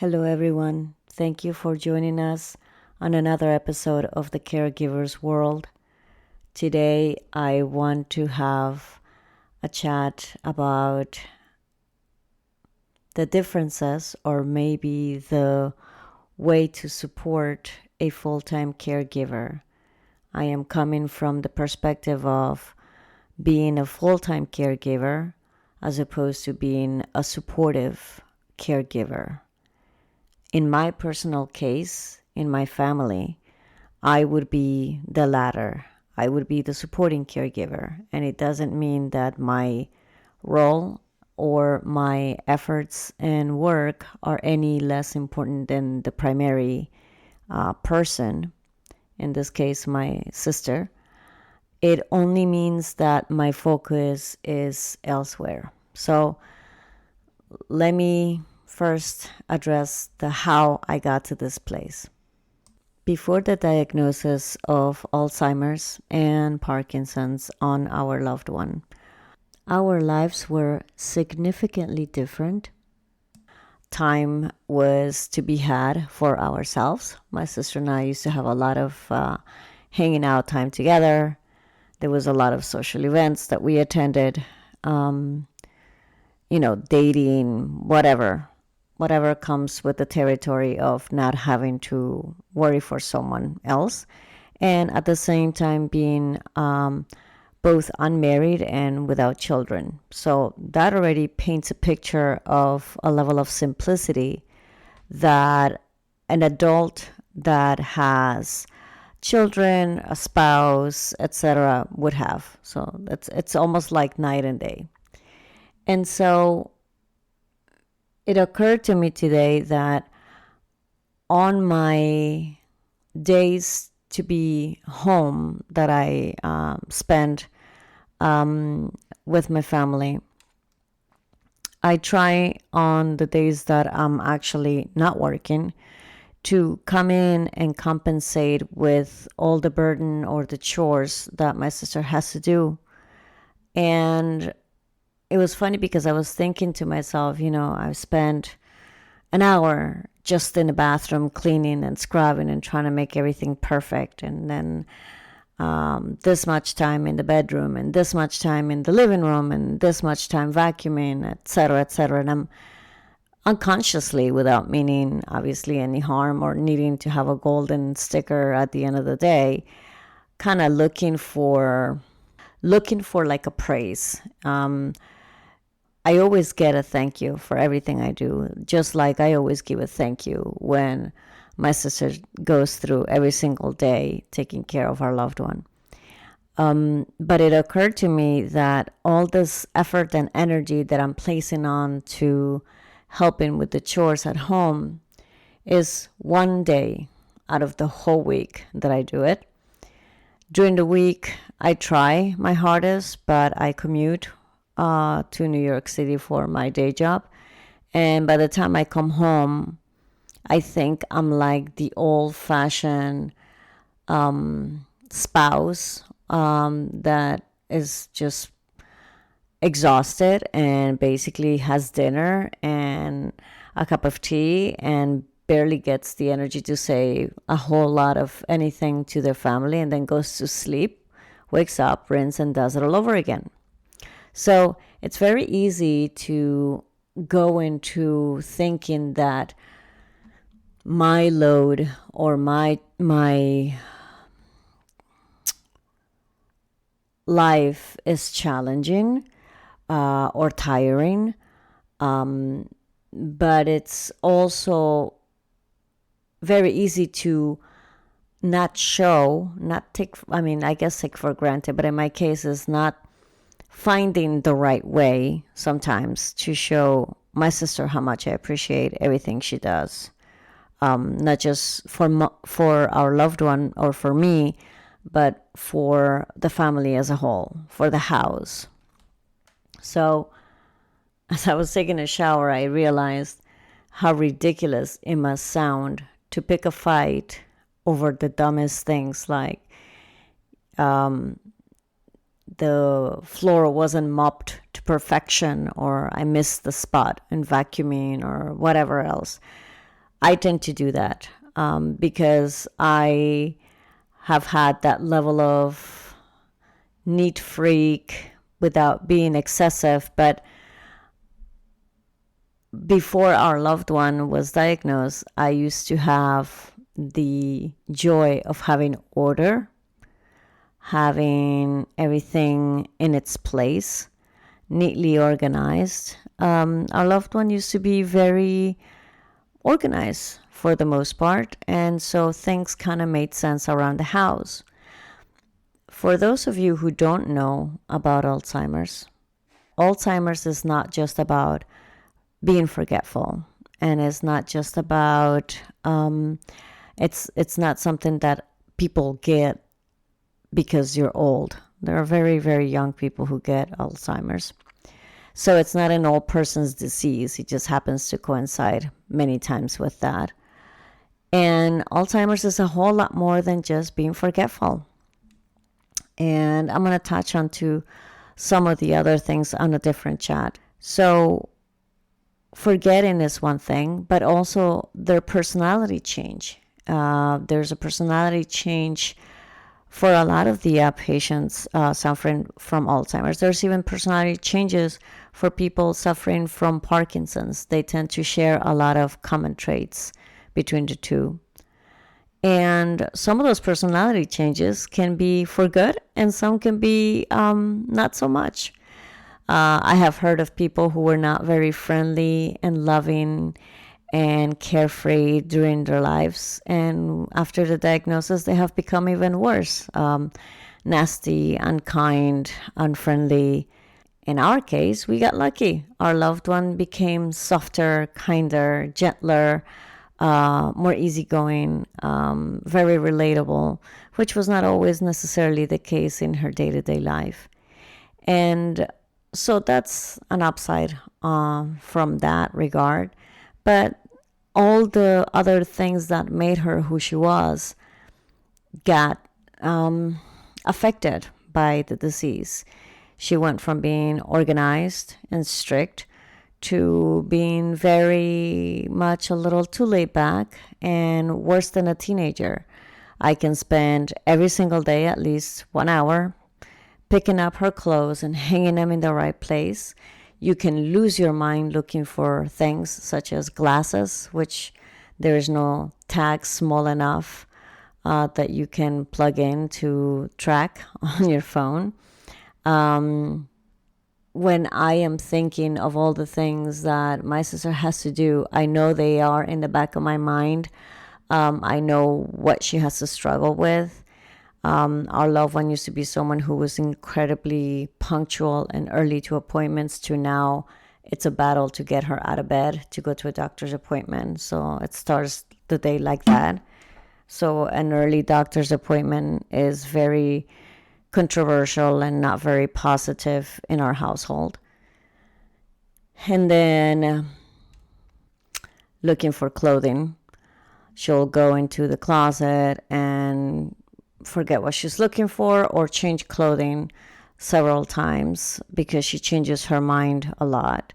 Hello, everyone. Thank you for joining us on another episode of the Caregiver's World. Today, I want to have a chat about the differences or maybe the way to support a full time caregiver. I am coming from the perspective of being a full time caregiver as opposed to being a supportive caregiver. In my personal case, in my family, I would be the latter. I would be the supporting caregiver. And it doesn't mean that my role or my efforts and work are any less important than the primary person, in this case, my sister. It only means that my focus is elsewhere. So let me first address the how I got to this place. Before the diagnosis of Alzheimer's and Parkinson's on our loved one, our lives were significantly different. Time was to be had for ourselves. My sister and I used to have a lot of hanging out time together. There was a lot of social events that we attended, dating, whatever comes with the territory of not having to worry for someone else. And at the same time, being both unmarried and without children. So that already paints a picture of a level of simplicity that an adult that has children, a spouse, etc., would have. So it's almost like night and day. And so it occurred to me today that on my days to be home that I spend with my family, I try on the days that I'm actually not working to come in and compensate with all the burden or the chores that my sister has to do. And it was funny because I was thinking to myself, I've spent an hour just in the bathroom cleaning and scrubbing and trying to make everything perfect. And then this much time in the bedroom and this much time in the living room and this much time vacuuming, etc., etc. And I'm unconsciously, without meaning obviously any harm or needing to have a golden sticker at the end of the day, kind of looking for like a praise. I always get a thank you for everything I do, just like I always give a thank you when my sister goes through every single day taking care of our loved one. But it occurred to me that all this effort and energy that I'm placing on to helping with the chores at home is one day out of the whole week that I do it. During the week, I try my hardest, but I commute to New York City for my day job. And by the time I come home, I think I'm like the old-fashioned spouse that is just exhausted and basically has dinner and a cup of tea and barely gets the energy to say a whole lot of anything to their family, and then goes to sleep, wakes up, rinse, and does it all over again. So it's very easy to go into thinking that my load or my life is challenging or tiring, but it's also very easy to not take, I guess take for granted, but in my case is not finding the right way sometimes to show my sister how much I appreciate everything she does. Not just for our loved one or for me, but for the family as a whole, for the house. So as I was taking a shower, I realized how ridiculous it must sound to pick a fight over the dumbest things, like the floor wasn't mopped to perfection, or I missed the spot in vacuuming, or whatever else. I tend to do that because I have had that level of neat freak without being excessive. But before our loved one was diagnosed, I used to have the joy of having order, having everything in its place, neatly organized. Our loved one used to be very organized for the most part, and so things kind of made sense around the house. For those of you who don't know about Alzheimer's is not just about being forgetful, and it's not just about it's not something that people get because you're old. There are very, very young people who get Alzheimer's. So it's not an old person's disease. It just happens to coincide many times with that. And Alzheimer's is a whole lot more than just being forgetful. And I'm going to touch on to some of the other things on a different chat. So forgetting is one thing, but also their personality change. There's a personality change for a lot of the patients suffering from Alzheimer's. There's even personality changes for people suffering from Parkinson's. They tend to share a lot of common traits between the two. And some of those personality changes can be for good, and some can be not so much. I have heard of people who were not very friendly and loving and carefree during their lives, and after the diagnosis, they have become even worse, nasty, unkind, unfriendly. In our case, we got lucky. Our loved one became softer, kinder, gentler, more easygoing, very relatable, which was not always necessarily the case in her day-to-day life. And so that's an upside from that regard. But all the other things that made her who she was got affected by the disease. She went from being organized and strict to being very much a little too laid back and worse than a teenager. I can spend every single day at least 1 hour picking up her clothes and hanging them in the right place. You can lose your mind looking for things such as glasses, which there is no tag small enough that you can plug in to track on your phone. When I am thinking of all the things that my sister has to do, I know they are in the back of my mind. I know what she has to struggle with. Our loved one used to be someone who was incredibly punctual and early to appointments, to now it's a battle to get her out of bed to go to a doctor's appointment. So it starts the day like that. So an early doctor's appointment is very controversial and not very positive in our household. And then looking for clothing, she'll go into the closet and forget what she's looking for or change clothing several times because she changes her mind a lot.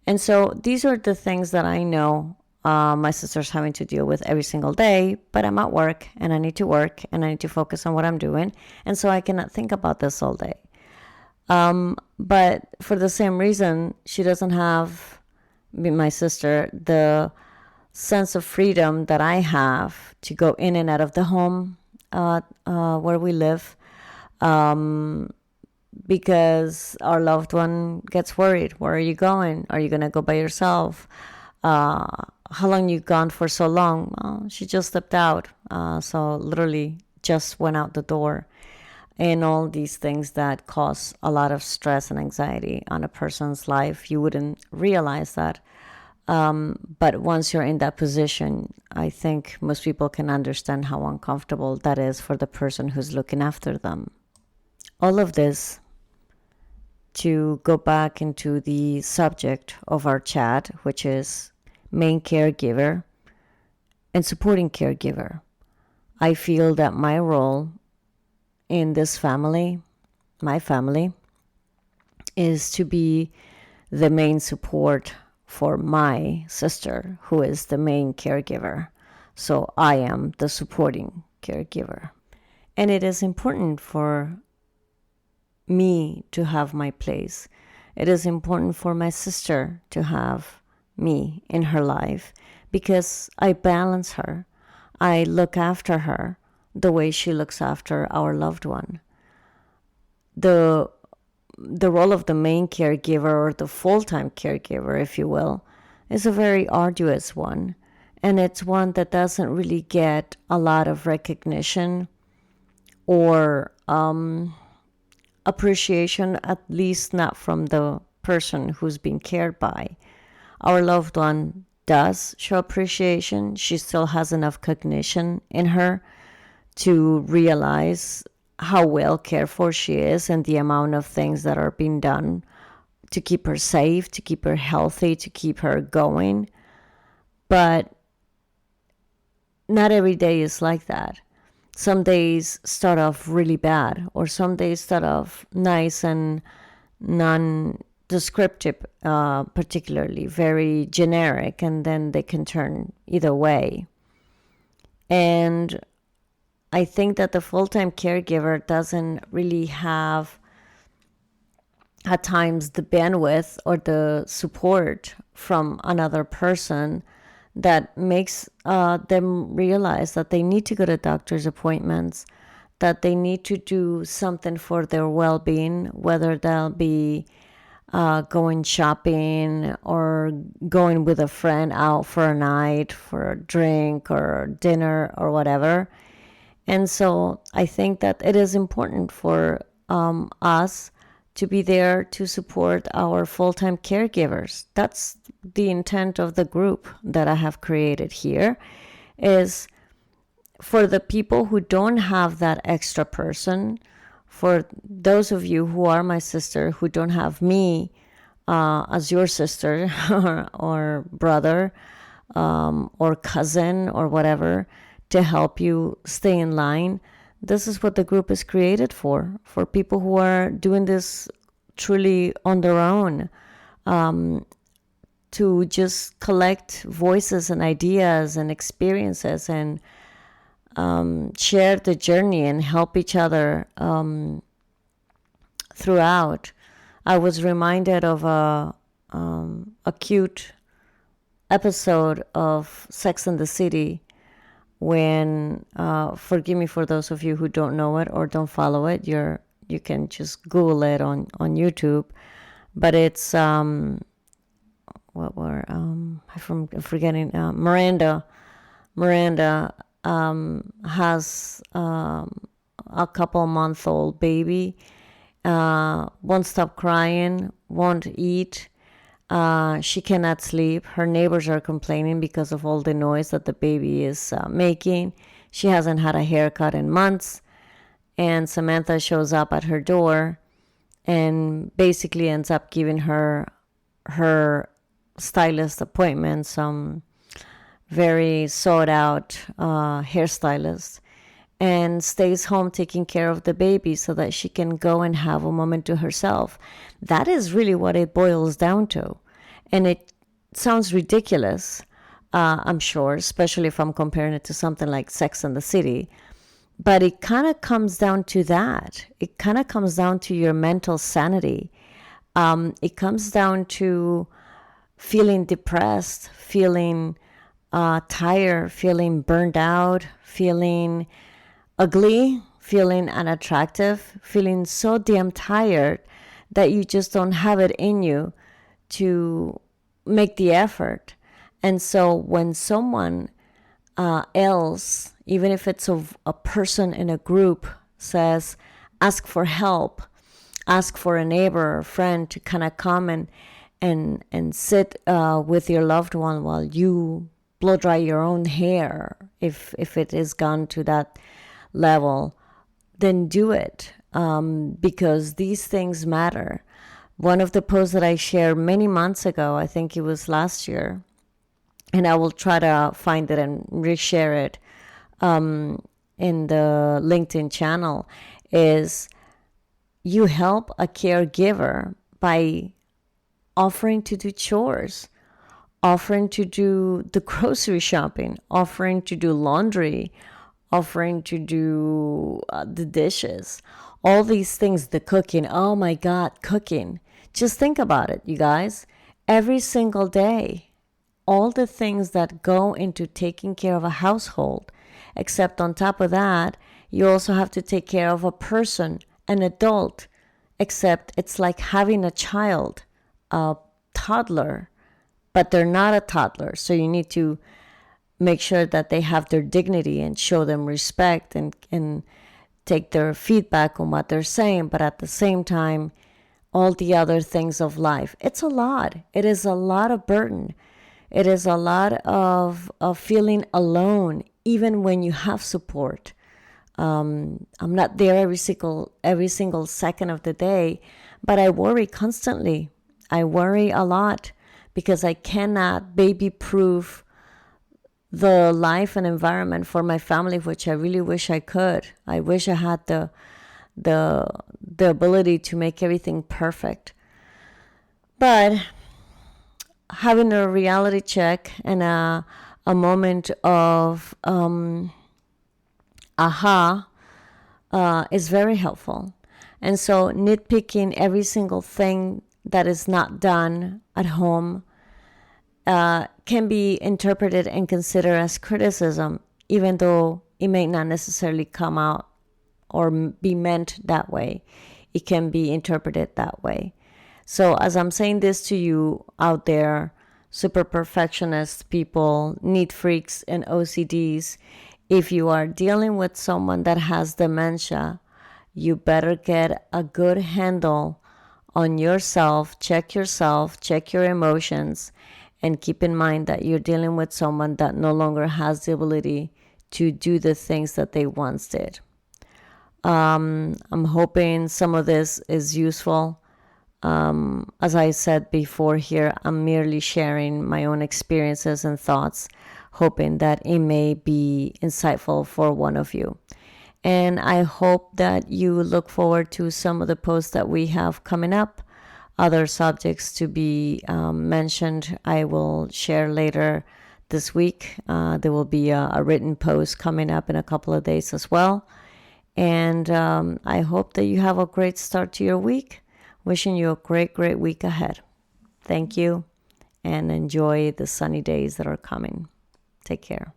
And so these are the things that I know my sister's having to deal with every single day, but I'm at work and I need to work and I need to focus on what I'm doing. And so I cannot think about this all day. But for the same reason, she doesn't have, my sister, the sense of freedom that I have to go in and out of the home where we live, because our loved one gets worried. Where are you going? Are you going to go by yourself? How long you gone for so long? Well, she just stepped out. So literally just went out the door. And all these things that cause a lot of stress and anxiety on a person's life. You wouldn't realize that. But once you're in that position, I think most people can understand how uncomfortable that is for the person who's looking after them. All of this, to go back into the subject of our chat, which is main caregiver and supporting caregiver. I feel that my role in this family, my family, is to be the main support for my sister, who is the main caregiver. So I am the supporting caregiver. And it is important for me to have my place. It is important for my sister to have me in her life because I balance her. I look after her the way she looks after our loved one. The role of the main caregiver, or the full-time caregiver, if you will, is a very arduous one. And it's one that doesn't really get a lot of recognition or appreciation, at least not from the person who's being cared by. Our loved one does show appreciation. She still has enough cognition in her to realize how well cared for she is and the amount of things that are being done to keep her safe, to keep her healthy, to keep her going. But not every day is like that. Some days start off really bad, or some days start off nice and non-descriptive, particularly very generic, and then they can turn either way. And I think that the full-time caregiver doesn't really have, at times, the bandwidth or the support from another person that makes them realize that they need to go to doctor's appointments, that they need to do something for their well-being, whether they'll be going shopping or going with a friend out for a night, for a drink or dinner or whatever. And so I think that it is important for us to be there to support our full-time caregivers. That's the intent of the group that I have created here, is for the people who don't have that extra person, for those of you who are my sister, who don't have me as your sister or brother or cousin or whatever to help you stay in line. This is what the group is created for people who are doing this truly on their own, to just collect voices and ideas and experiences and share the journey and help each other throughout. I was reminded of a cute episode of Sex and the City when, forgive me for those of you who don't know it or don't follow it, you can just Google it on YouTube. But it's I'm forgetting. Miranda has a couple-month-old baby. Won't stop crying. Won't eat. She cannot sleep. Her neighbors are complaining because of all the noise that the baby is making. She hasn't had a haircut in months. And Samantha shows up at her door and basically ends up giving her stylist appointment, some very sought out hairstylist, and stays home taking care of the baby so that she can go and have a moment to herself. That is really what it boils down to. And it sounds ridiculous, I'm sure, especially if I'm comparing it to something like Sex and the City. But it kind of comes down to that. It kind of comes down to your mental sanity. It comes down to feeling depressed, feeling tired, feeling burned out, feeling ugly, feeling unattractive, feeling so damn tired that you just don't have it in you to make the effort. And so when someone else, even if it's a person in a group, says, ask for help, ask for a neighbor or friend to kind of come and sit with your loved one while you blow dry your own hair, if it is gone to that level, then do it, because these things matter. One of the posts that I shared many months ago, I think it was last year, and I will try to find it and reshare it in the LinkedIn channel, is you help a caregiver by offering to do chores, offering to do the grocery shopping, offering to do laundry, offering to do the dishes, all these things, the cooking. Oh my God, cooking. Just think about it, you guys. Every single day, all the things that go into taking care of a household, except on top of that, you also have to take care of a person, an adult, except it's like having a child, a toddler, but they're not a toddler. So you need to make sure that they have their dignity and show them respect and take their feedback on what they're saying. But at the same time, all the other things of life. It's a lot. It is a lot of burden. It is a lot of feeling alone, even when you have support. I'm not there every single second of the day, but I worry constantly. I worry a lot because I cannot baby proof the life and environment for my family, which I really wish I could. I wish I had the the ability to make everything perfect. But having a reality check and a moment of aha is very helpful. And so nitpicking every single thing that is not done at home can be interpreted and considered as criticism, even though it may not necessarily come out or be meant that way. It can be interpreted that way. So, as I'm saying this to you out there, super perfectionist people, neat freaks, and OCDs, if you are dealing with someone that has dementia, you better get a good handle on yourself, check your emotions, and keep in mind that you're dealing with someone that no longer has the ability to do the things that they once did. I'm hoping some of this is useful. As I said before here, I'm merely sharing my own experiences and thoughts, hoping that it may be insightful for one of you. And I hope that you look forward to some of the posts that we have coming up. Other subjects to be mentioned, I will share later this week. There will be a written post coming up in a couple of days as well. And I hope that you have a great start to your week. Wishing you a great, great week ahead. Thank you and enjoy the sunny days that are coming. Take care.